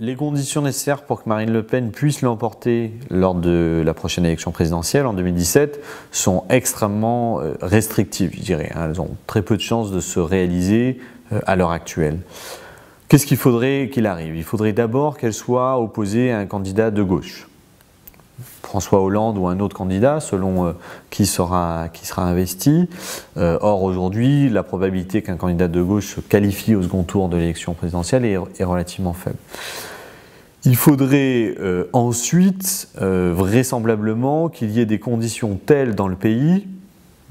les conditions nécessaires pour que Marine Le Pen puisse l'emporter lors de la prochaine élection présidentielle en 2017 sont extrêmement restrictives, je dirais. Elles ont très peu de chances de se réaliser à l'heure actuelle. Qu'est-ce qu'il faudrait qu'il arrive? Il faudrait d'abord qu'elle soit opposée à un candidat de gauche. François Hollande ou un autre candidat, selon qui sera investi. Or, aujourd'hui, la probabilité qu'un candidat de gauche se qualifie au second tour de l'élection présidentielle est relativement faible. Il faudrait ensuite, vraisemblablement, qu'il y ait des conditions telles dans le pays.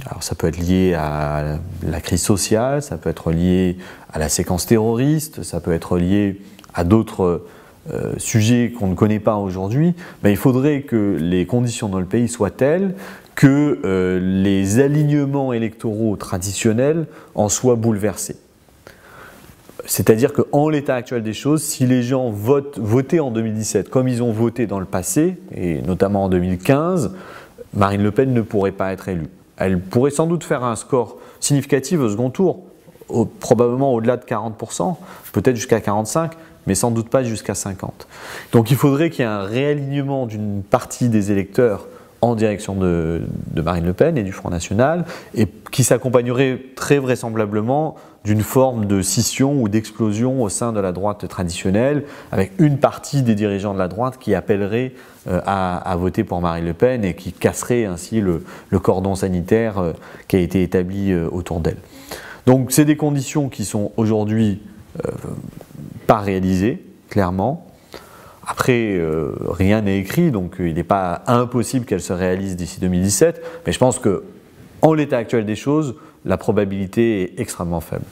Alors ça peut être lié à la crise sociale, ça peut être lié à la séquence terroriste, ça peut être lié à d'autres sujets qu'on ne connaît pas aujourd'hui. Il faudrait que les conditions dans le pays soient telles que les alignements électoraux traditionnels en soient bouleversés. C'est-à-dire qu'en l'état actuel des choses, si les gens votaient en 2017 comme ils ont voté dans le passé, et notamment en 2015, Marine Le Pen ne pourrait pas être élue. Elle pourrait sans doute faire un score significatif au second tour, probablement au-delà de 40%, peut-être jusqu'à 45%, mais sans doute pas jusqu'à 50%. Donc il faudrait qu'il y ait un réalignement d'une partie des électeurs en direction de Marine Le Pen et du Front National, et qui s'accompagnerait très vraisemblablement d'une forme de scission ou d'explosion au sein de la droite traditionnelle, avec une partie des dirigeants de la droite qui appellerait à voter pour Marine Le Pen et qui casserait ainsi le cordon sanitaire qui a été établi autour d'elle. Donc c'est des conditions qui sont aujourd'hui pas réalisées, clairement. Après, rien n'est écrit, donc il n'est pas impossible qu'elle se réalise d'ici 2017, mais je pense qu'en l'état actuel des choses, la probabilité est extrêmement faible.